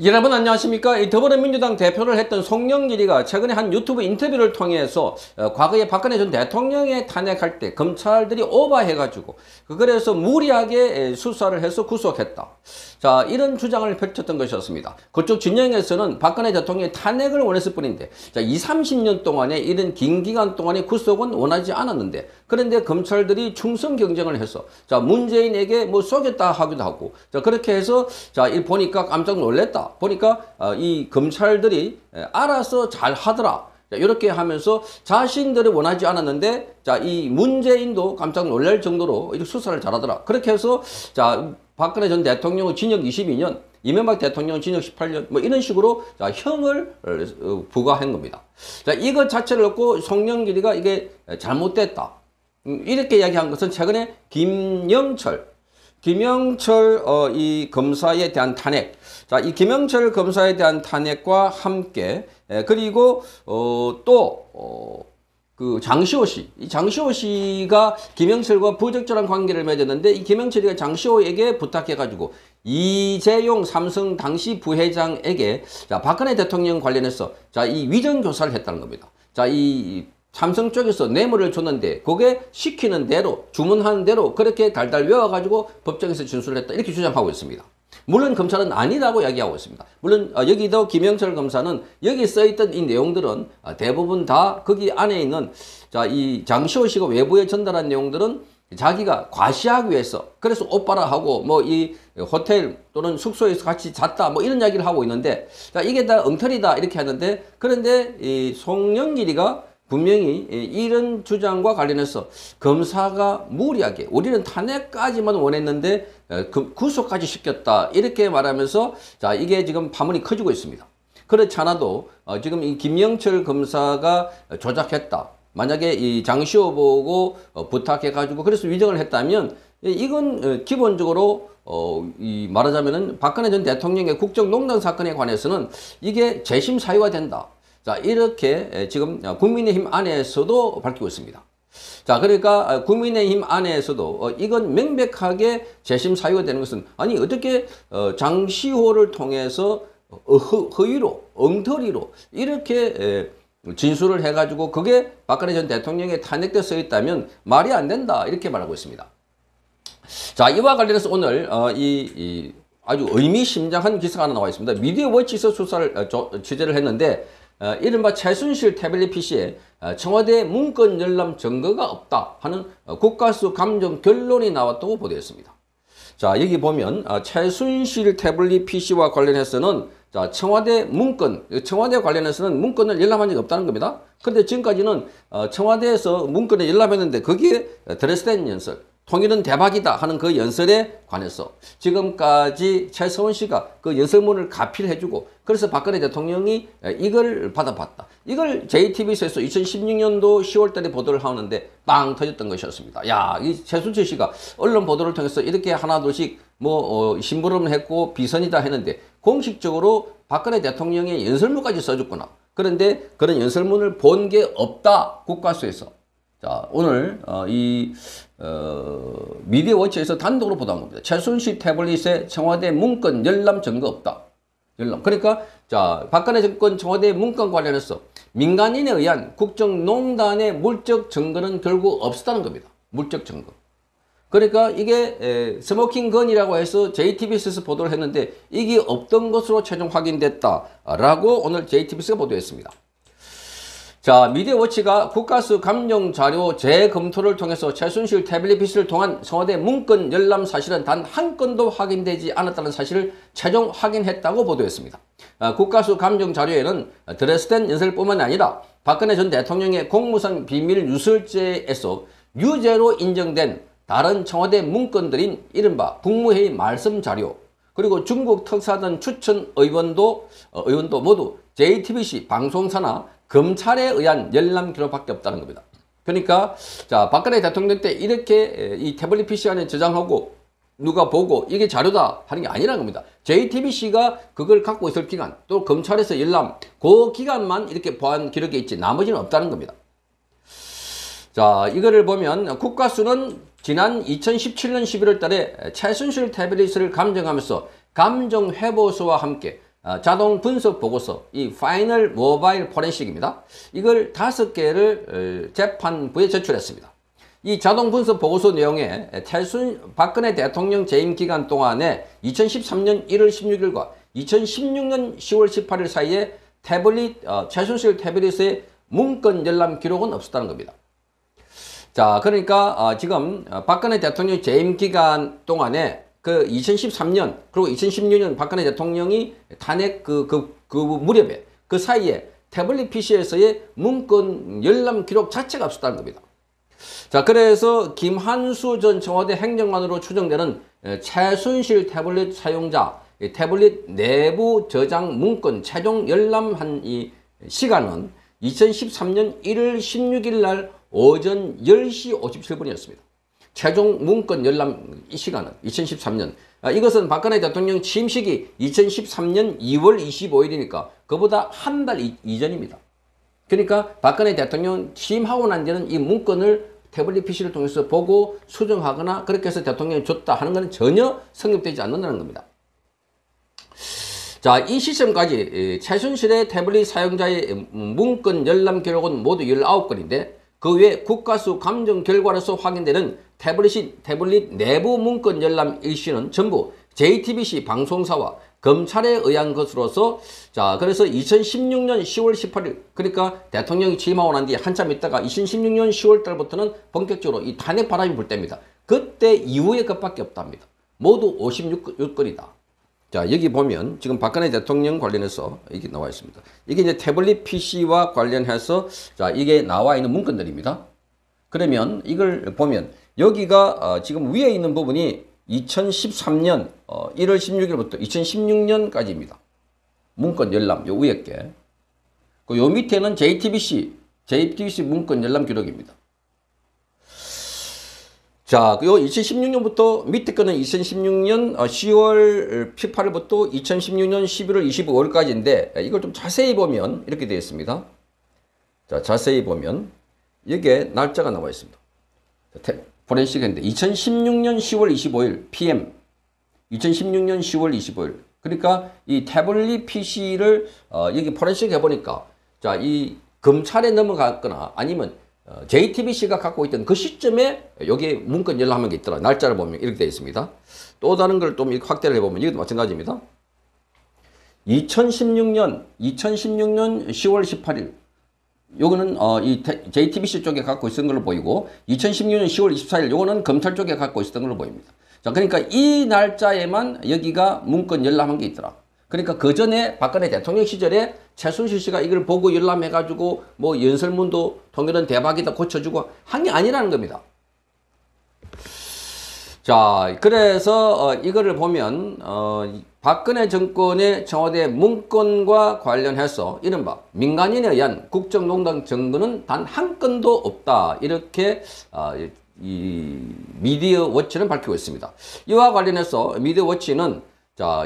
여러분 안녕하십니까? 이 더불어민주당 대표를 했던 송영길이가 최근에 한 유튜브 인터뷰를 통해서 과거에 박근혜 전 대통령에 탄핵할 때 검찰들이 오버해가지고 그래서 무리하게 수사를 해서 구속했다. 자, 이런 주장을 펼쳤던 것이었습니다. 그쪽 진영에서는 박근혜 대통령의 탄핵을 원했을 뿐인데 자, 20, 30년 동안에 이런 긴 기간 동안에 구속은 원하지 않았는데 그런데 검찰들이 충성 경쟁을 해서 자, 문재인에게 뭐 쏘겠다 하기도 하고 자, 그렇게 해서 자, 이 보니까 깜짝 놀랐다. 보니까 이 검찰들이 알아서 잘 하더라. 이렇게 하면서 자신들이 원하지 않았는데 자, 이 문재인도 깜짝 놀랄 정도로 이렇게 수사를 잘하더라. 그렇게 해서 자, 박근혜 전 대통령은 징역 22년, 이명박 대통령은 징역 18년 뭐 이런 식으로 자, 형을 부과한 겁니다. 자, 이것 자체를 놓고 송영길이가 이게 잘못됐다. 이렇게 이야기한 것은 최근에 김영철 이 검사에 대한 탄핵. 자, 이 김영철 검사에 대한 탄핵과 함께 그리고 그 장시호 씨, 이 장시호 씨가 김영철과 부적절한 관계를 맺었는데 이 김영철이가 장시호에게 부탁해가지고 이재용 삼성 당시 부회장에게 자, 박근혜 대통령 관련해서 자, 이 위정 교사를 했다는 겁니다. 자, 이 삼성 쪽에서 뇌물을 줬는데 그게 시키는 대로 주문하는 대로 그렇게 달달 외워가지고 법정에서 진술을 했다 이렇게 주장하고 있습니다. 물론 검찰은 아니라고 이야기하고 있습니다. 물론 여기도 김영철 검사는 여기 써있던 이 내용들은 대부분 다 거기 안에 있는 자, 이 장시호 씨가 외부에 전달한 내용들은 자기가 과시하기 위해서 그래서 오빠라 하고 뭐 이 호텔 또는 숙소에서 같이 잤다 뭐 이런 이야기를 하고 있는데 자, 이게 다 엉터리다 이렇게 하는데 그런데 이 송영길이가 분명히 이런 주장과 관련해서 검사가 무리하게 우리는 탄핵까지만 원했는데 구속까지 시켰다 이렇게 말하면서 자, 이게 지금 파문이 커지고 있습니다. 그렇지 않아도 지금 이 김영철 검사가 조작했다. 만약에 이 장시호 보고 부탁해가지고 그래서 위정을 했다면 이건 기본적으로 이 말하자면은 박근혜 전 대통령의 국정농단 사건에 관해서는 이게 재심 사유가 된다. 자, 이렇게 지금 국민의힘 안에서도 밝히고 있습니다. 자, 그러니까 국민의힘 안에서도 이건 명백하게 재심 사유가 되는 것은 아니 어떻게 장시호를 통해서 허위로 엉터리로 이렇게 진술을 해가지고 그게 박근혜 전 대통령의 탄핵돼 써 있다면 말이 안 된다 이렇게 말하고 있습니다. 자, 이와 관련해서 오늘 아주 의미심장한 기사가 하나 나와 있습니다. 미디어워치에서 취재를 했는데 이른바 최순실 태블릿 PC에 청와대 문건 열람 증거가 없다 하는 국가수 감정 결론이 나왔다고 보도했습니다. 자, 여기 보면 최순실 태블릿 PC와 관련해서는 자, 청와대 관련해서는 문건을 열람한 적이 없다는 겁니다. 그런데 지금까지는 청와대에서 문건을 열람했는데 거기에 드레스덴 연설 통일은 대박이다 하는 그 연설에 관해서 지금까지 최서원 씨가 그 연설문을 가필해주고 그래서 박근혜 대통령이 이걸 받아봤다. 이걸 JTBC에서 2016년도 10월 달에 보도를 하는데 빵 터졌던 것이었습니다. 야, 이 최순실 씨가 언론 보도를 통해서 이렇게 하나둘씩 심부름을 했고 비선이다 했는데 공식적으로 박근혜 대통령의 연설문까지 써줬구나. 그런데 그런 연설문을 본 게 없다. 국가수에서. 자, 오늘 미디어워치에서 단독으로 보도한 겁니다. 최순실 태블릿에 청와대 문건 열람 증거 없다. 열람. 그러니까 자, 박근혜 정권 청와대 문건 관련해서 민간인에 의한 국정농단의 물적 증거는 결국 없었다는 겁니다. 물적 증거. 그러니까 이게 스모킹 건이라고 해서 JTBC에서 보도를 했는데 이게 없던 것으로 최종 확인됐다라고 오늘 JTBC가 보도했습니다. 자, 미디어워치가 국가수 감정 자료 재검토를 통해서 최순실 태블릿 PC를 통한 청와대 문건 열람 사실은 단 한 건도 확인되지 않았다는 사실을 최종 확인했다고 보도했습니다. 국가수 감정 자료에는 드레스덴 연설뿐만 아니라 박근혜 전 대통령의 공무상 비밀 누설죄에서 유죄로 인정된 다른 청와대 문건들인 이른바 국무회의 말씀 자료 그리고 중국 특사단 추천 의원도 모두 JTBC 방송사나 검찰에 의한 열람 기록밖에 없다는 겁니다. 그러니까 자, 박근혜 대통령 때 이렇게 이 태블릿 PC 안에 저장하고 누가 보고 이게 자료다 하는 게 아니라는 겁니다. JTBC가 그걸 갖고 있을 기간 또 검찰에서 열람 그 기간만 이렇게 보안 기록에 있지 나머지는 없다는 겁니다. 자, 이거를 보면 국가수는 지난 2017년 11월 달에 최순실 태블릿을 감정하면서 감정회보서와 함께 자동 분석 보고서, 이 파이널 모바일 포렌식입니다. 이걸 5개를 재판부에 제출했습니다. 이 자동 분석 보고서 내용에 박근혜 대통령 재임 기간 동안에 2013년 1월 16일과 2016년 10월 18일 사이에 최순실 태블릿의 문건 열람 기록은 없었다는 겁니다. 자, 그러니까 지금 박근혜 대통령 재임 기간 동안에 그 2013년 그리고 2016년 박근혜 대통령이 탄핵 그 무렵에 그 사이에 태블릿 PC에서의 문건 열람 기록 자체가 없었다는 겁니다. 자, 그래서 김한수 전 청와대 행정관으로 추정되는 최순실 태블릿 사용자 태블릿 내부 저장 문건 최종 열람한 이 시간은 2013년 1월 16일 날 오전 10시 57분이었습니다. 최종 문건 열람 이 시간은 2013년. 이것은 박근혜 대통령 취임식이 2013년 2월 25일이니까 그보다 한 달 이전입니다. 그러니까 박근혜 대통령 취임하고 난 뒤는 이 문건을 태블릿 PC를 통해서 보고 수정하거나 그렇게 해서 대통령이 줬다 하는 것은 전혀 성립되지 않는다는 겁니다. 자, 이 시점까지 최순실의 태블릿 사용자의 문건 열람 기록은 모두 19건인데 그 외 국가수 감정 결과로서 확인되는 태블릿 내부 문건 열람 일시는 전부 JTBC 방송사와 검찰에 의한 것으로서 자, 그래서 2016년 10월 18일 그러니까 대통령이 취임하고 난 뒤에 한참 있다가 2016년 10월 달부터는 본격적으로 이 탄핵 바람이 불 때입니다. 그때 이후에 것밖에 없답니다. 모두 56건이다. 자, 여기 보면 지금 박근혜 대통령 관련해서 이게 나와 있습니다. 이게 이제 태블릿 PC와 관련해서 자, 이게 나와 있는 문건들입니다. 그러면 이걸 보면 여기가 지금 위에 있는 부분이 2013년 1월 16일부터 2016년까지입니다. 문건 열람 요 위에 게. 요 밑에는 JTBC 문건 열람 기록입니다. 자, 요 2016년부터 밑에 거는 2016년 10월 18일부터 2016년 11월 25일까지인데 이걸 좀 자세히 보면 이렇게 되어 있습니다. 자, 자세히 보면 여기에 날짜가 나와 있습니다. 포렌식인데 2016년 10월 25일 PM 2016년 10월 25일 그러니까 이 태블릿 PC를 여기 포렌식 해보니까 자, 이 검찰에 넘어갔거나 아니면 JTBC가 갖고 있던 그 시점에 여기에 문건 열람한 게 있더라. 날짜를 보면 이렇게 되어 있습니다. 또 다른 걸 좀 확대를 해보면 이것도 마찬가지입니다. 2016년 10월 18일 요거는 이 JTBC 쪽에 갖고 있었던 걸로 보이고 2016년 10월 24일 요거는 검찰 쪽에 갖고 있었던 걸로 보입니다. 자, 그러니까 이 날짜에만 여기가 문건 열람한 게 있더라. 그러니까 그 전에 박근혜 대통령 시절에 최순실 씨가 이걸 보고 열람해가지고 뭐 연설문도 통일은 대박이다 고쳐주고 한 게 아니라는 겁니다. 자, 그래서 이거를 보면 박근혜 정권의 청와대 문건과 관련해서 이른바 민간인에 의한 국정농단 증거는 단 한 건도 없다. 이렇게 이 미디어 워치는 밝히고 있습니다. 이와 관련해서 미디어 워치는 자,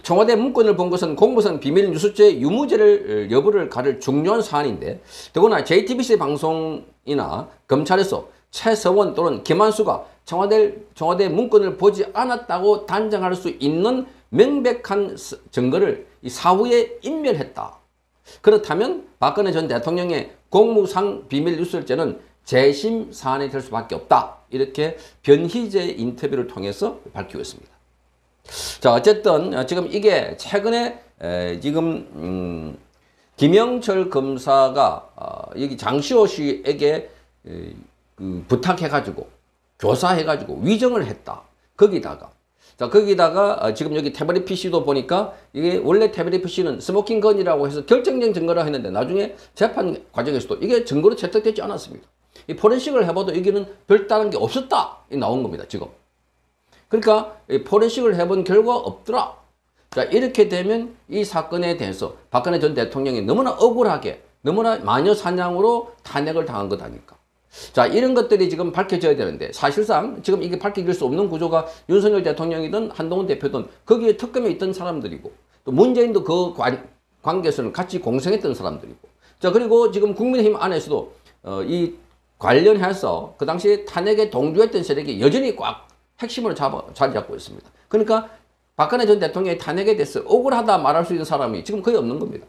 청와대 문건을 본 것은 공무선 비밀 뉴스죄 유무죄를 여부를 가를 중요한 사안인데 더구나 JTBC 방송이나 검찰에서 최서원 또는 김한수가 청와대 문건을 보지 않았다고 단정할 수 있는 명백한 증거를 사후에 인멸했다. 그렇다면 박근혜 전 대통령의 공무상 비밀 누설죄는 재심 사안이 될 수밖에 없다. 이렇게 변희재 인터뷰를 통해서 밝히고 있습니다. 자, 어쨌든 지금 이게 최근에 지금 김영철 검사가 여기 장시호 씨에게 부탁해가지고 교사해가지고 위정을 했다. 거기다가 지금 여기 태블릿 PC도 보니까 이게 원래 태블릿 PC는 스모킹 건이라고 해서 결정적 증거라 했는데 나중에 재판 과정에서도 이게 증거로 채택되지 않았습니다. 이 포렌식을 해봐도 여기는 별다른 게 없었다. 이 나온 겁니다. 지금. 그러니까 포렌식을 해본 결과 없더라. 자, 이렇게 되면 이 사건에 대해서 박근혜 전 대통령이 너무나 억울하게 너무나 마녀 사냥으로 탄핵을 당한 것 아닙니까? 자, 이런 것들이 지금 밝혀져야 되는데 사실상 지금 이게 밝혀질 수 없는 구조가 윤석열 대통령이든 한동훈 대표든 거기에 특검에 있던 사람들이고 또 문재인도 그 관계에서는 같이 공생했던 사람들이고 자, 그리고 지금 국민의힘 안에서도 이 관련해서 그 당시에 탄핵에 동조했던 세력이 여전히 꽉 핵심으로 자리 잡고 있습니다. 그러니까 박근혜 전 대통령의 탄핵에 대해서 억울하다 말할 수 있는 사람이 지금 거의 없는 겁니다.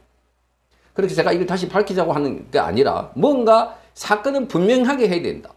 그렇게 제가 이걸 다시 밝히자고 하는 게 아니라 뭔가 사건은 분명하게 해야 된다.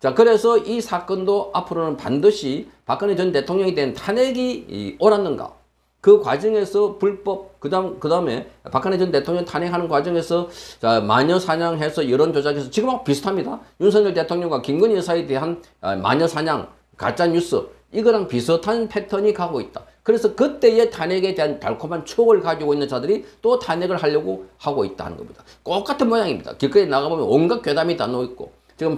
자, 그래서 이 사건도 앞으로는 반드시 박근혜 전 대통령에 대한 탄핵이 옳았는가. 그 과정에서 불법, 그 다음에 박근혜 전 대통령 탄핵하는 과정에서 자, 마녀 사냥해서 여론 조작해서 지금하고 비슷합니다. 윤석열 대통령과 김건희 여사에 대한 마녀 사냥, 가짜 뉴스, 이거랑 비슷한 패턴이 가고 있다. 그래서 그때의 탄핵에 대한 달콤한 추억을 가지고 있는 자들이 또 탄핵을 하려고 하고 있다는 겁니다. 똑같은 모양입니다. 길거리에 나가보면 온갖 괴담이 다 놓여있고, 지금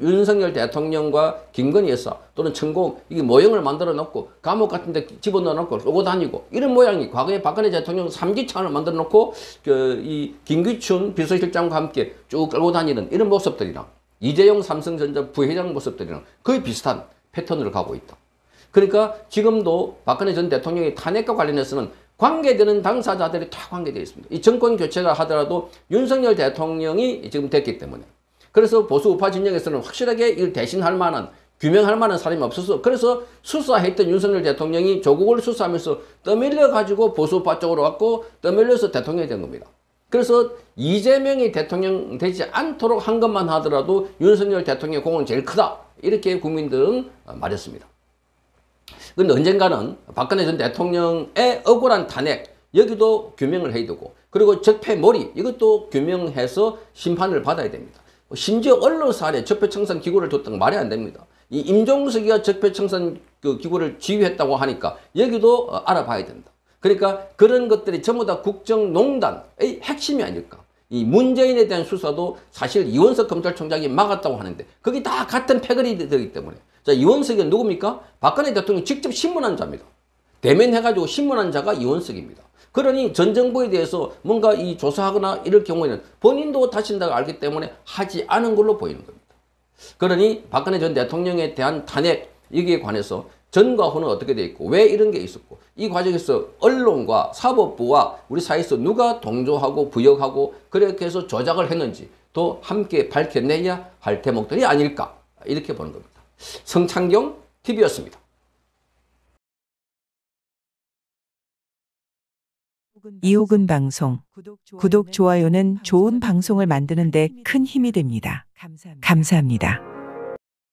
윤석열 대통령과 김건희 여사 또는 천공 이게 모형을 만들어 놓고 감옥 같은 데 집어넣어 놓고 쏘고 다니고 이런 모양이 과거에 박근혜 대통령 3기창을 만들어 놓고 이 김기춘 비서실장과 함께 쭉 끌고 다니는 이런 모습들이랑 이재용 삼성전자 부회장 모습들이랑 거의 비슷한 패턴으로 가고 있다. 그러니까 지금도 박근혜 전 대통령의 탄핵과 관련해서는 관계되는 당사자들이 다 관계되어 있습니다. 이 정권 교체가 하더라도 윤석열 대통령이 지금 됐기 때문에. 그래서 보수 우파 진영에서는 확실하게 이를 대신할 만한, 규명할 만한 사람이 없어서 그래서 수사했던 윤석열 대통령이 조국을 수사하면서 떠밀려가지고 보수 우파 쪽으로 왔고 떠밀려서 대통령이 된 겁니다. 그래서 이재명이 대통령 되지 않도록 한 것만 하더라도 윤석열 대통령의 공은 제일 크다. 이렇게 국민들은 말했습니다. 그런데 언젠가는 박근혜 전 대통령의 억울한 탄핵, 여기도 규명을 해야 되고, 그리고 적폐몰이, 이것도 규명해서 심판을 받아야 됩니다. 심지어 언론사 안에 적폐청산 기구를 뒀던 거 말이 안 됩니다. 이 임종석이가 적폐청산 기구를 지휘했다고 하니까 여기도 알아봐야 된다. 그러니까 그런 것들이 전부 다 국정농단의 핵심이 아닐까. 이 문재인에 대한 수사도 사실 이원석 검찰총장이 막았다고 하는데 그게 다 같은 패거리 되기 때문에. 자, 이원석이 누굽니까? 박근혜 대통령이 직접 신문한 자입니다. 대면해가지고 신문한 자가 이원석입니다. 그러니 전 정부에 대해서 뭔가 이 조사하거나 이럴 경우에는 본인도 다친다고 알기 때문에 하지 않은 걸로 보이는 겁니다. 그러니 박근혜 전 대통령에 대한 탄핵, 여기에 관해서 전과 후는 어떻게 돼 있고 왜 이런 게 있었고 이 과정에서 언론과 사법부와 우리 사이에서 누가 동조하고 부역하고 그렇게 해서 조작을 했는지 또 함께 밝혀내야 할 대목들이 아닐까 이렇게 보는 겁니다. 성창경 TV였습니다. 이호근 방송 구독, 좋아요는 좋은 방송을 만드는 데 큰 힘이 됩니다. 감사합니다.